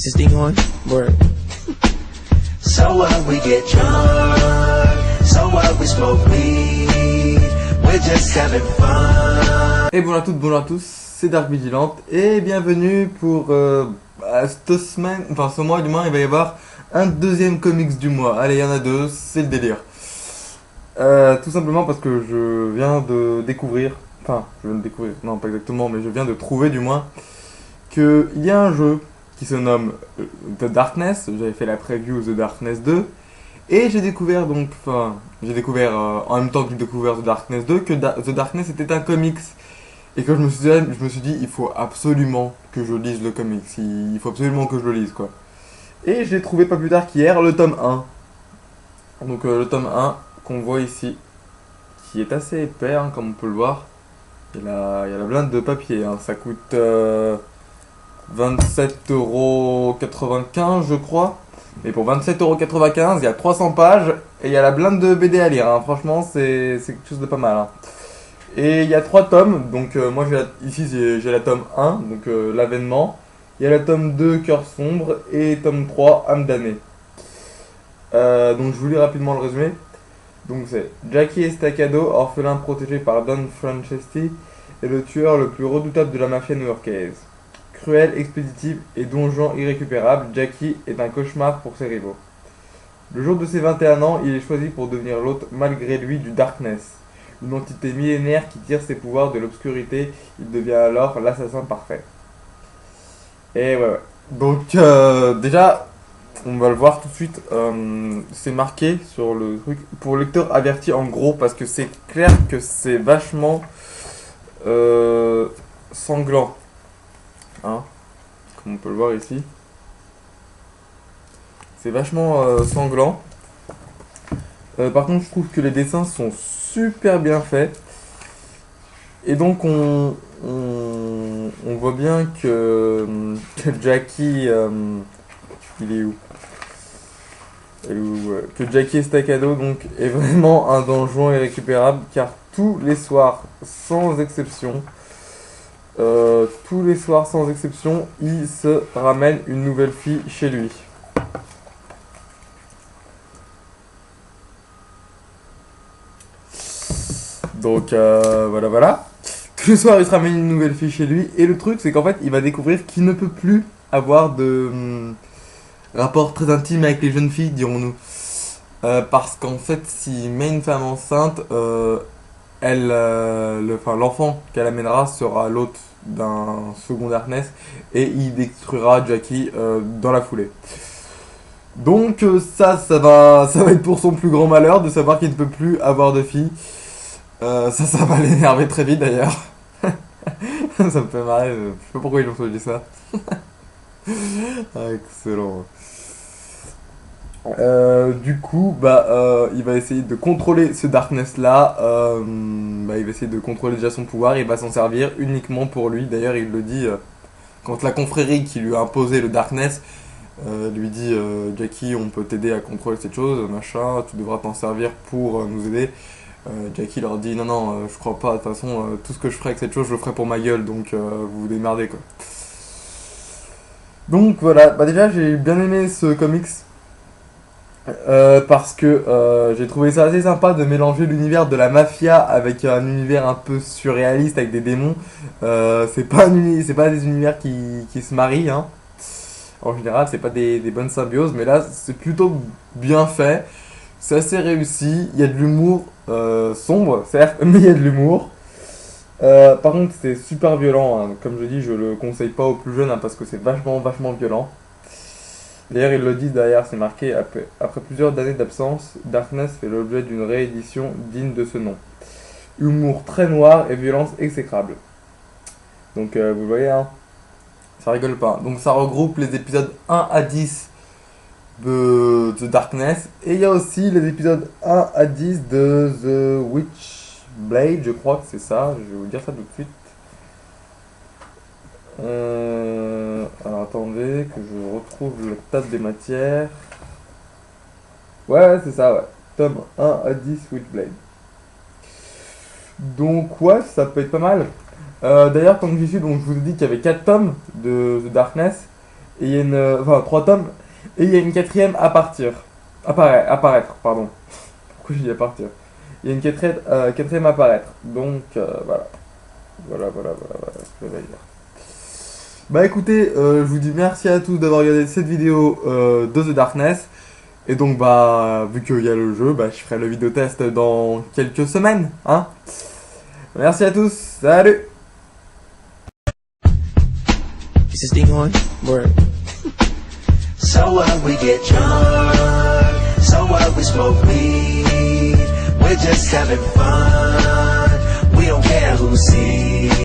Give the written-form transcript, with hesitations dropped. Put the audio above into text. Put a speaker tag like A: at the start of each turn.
A: Is this thing on? Word.
B: So what, we get drunk. So what, we smoke weed. We're just having fun.
C: Et bonjour à toutes, bonjour à tous, c'est Dark Vigilante et bienvenue pour cette semaine, enfin ce mois du moins, il va y avoir un deuxième comics du mois. Allez, il y en a deux, c'est le délire. Tout simplement parce que je viens de découvrir, non pas exactement, mais je viens de trouver du moins qu'il y a un jeu qui se nomme The Darkness. J'avais fait la preview The Darkness 2 et j'ai découvert donc, en même temps que j'ai découvert The Darkness 2 que The Darkness était un comics. Et que je me suis dit, il faut absolument que je lise le comics, il faut absolument que je le lise, quoi. Et j'ai trouvé pas plus tard qu'hier le tome 1. Donc le tome 1 qu'on voit ici, qui est assez épais, hein, comme on peut le voir. Il y a la blinde de papier, hein. Ça coûte 27,95 € je crois. Et pour 27,95 €, il y a 300 pages et il y a la blinde de BD à lire, hein. Franchement, c'est quelque chose de pas mal, hein. Et il y a 3 tomes, donc moi ici j'ai la tome 1, donc l'avènement. Il y a la tome 2, Cœur sombre, et tome 3, âme damnée. Donc je vous lis rapidement le résumé. Donc c'est Jackie Estacado, orphelin protégé par Don Franchetti, est le tueur le plus redoutable de la mafia new-yorkaise. Cruel, expéditive et donjon irrécupérable, Jackie est un cauchemar pour ses rivaux. Le jour de ses 21 ans, il est choisi pour devenir l'hôte malgré lui du Darkness. Une entité millénaire qui tire ses pouvoirs de l'obscurité, il devient alors l'assassin parfait. Et ouais. Donc déjà, on va le voir tout de suite, c'est marqué sur le truc, pour lecteur averti en gros, parce que c'est clair que c'est vachement sanglant. Hein, comme on peut le voir ici. C'est vachement sanglant. Par contre, je trouve que les dessins sont super bien faits. Et donc, on voit bien que Jackie... il est où? Que Jackie Estacado donc, est vraiment un donjon irrécupérable, car tous les soirs, sans exception, il se ramène une nouvelle fille chez lui. Donc voilà. Tous les soirs il se ramène une nouvelle fille chez lui. Et le truc c'est qu'en fait il va découvrir qu'il ne peut plus avoir de rapport très intime avec les jeunes filles, dirons-nous. Parce qu'en fait s'il met une femme enceinte, l'enfant qu'elle amènera sera l'hôte d'un second Darkness. Et il détruira Jackie dans la foulée. Donc ça va être pour son plus grand malheur de savoir qu'il ne peut plus avoir de filles. Ça va l'énerver très vite d'ailleurs. Ça me fait marrer, je sais pas pourquoi ils ont choisi ça. Excellent. Du coup, il va essayer de contrôler ce Darkness là. Il va essayer de contrôler déjà son pouvoir. Il va s'en servir uniquement pour lui. D'ailleurs, il le dit quand la confrérie qui lui a imposé le Darkness lui dit Jackie, on peut t'aider à contrôler cette chose, machin, tu devras t'en servir pour nous aider. Jackie leur dit non, je crois pas, de toute façon tout ce que je ferai avec cette chose je le ferai pour ma gueule, donc vous vous démerdez quoi. Donc voilà, déjà j'ai bien aimé ce comics parce que j'ai trouvé ça assez sympa de mélanger l'univers de la mafia avec un univers un peu surréaliste avec des démons. C'est pas des univers qui se marient, hein. En général c'est pas des bonnes symbioses, mais là c'est plutôt bien fait. C'est assez réussi, il y a de l'humour sombre, certes, mais il y a de l'humour. Par contre, c'est super violent, hein. Comme je dis, je le conseille pas aux plus jeunes, hein, parce que c'est vachement violent. D'ailleurs, ils le disent derrière, c'est marqué après plusieurs années d'absence, Darkness fait l'objet d'une réédition digne de ce nom. Humour très noir et violence exécrable. Donc, vous voyez, hein, ça rigole pas. Donc, ça regroupe les épisodes 1 à 10 de The Darkness, et il y a aussi les épisodes 1 à 10 de The Witchblade, je crois que c'est ça, je vais vous dire ça tout de suite. Alors attendez que je retrouve le table des matières. Ouais, c'est ça, ouais. Tome 1 à 10 Witchblade. Donc ouais, ça peut être pas mal. D'ailleurs, comme j'y suis, donc je vous ai dit qu'il y avait 4 tomes de The Darkness. Et il y a une. Enfin, 3 tomes. Et il y a une 4e à partir. Apparaître, pardon. Pourquoi j'ai dit à partir? Il y a une 4e à apparaître. Donc, voilà. Voilà, ce que j'avais à dire. Bah écoutez, je vous dis merci à tous d'avoir regardé cette vidéo de The Darkness. Et donc, bah, vu qu'il y a le jeu, bah, je ferai le vidéo test dans quelques semaines, hein. Merci à tous, salut!
B: Is this thing on? Word. So what, we get drunk. So what, we smoke weed. We're just having fun. We don't care who sees.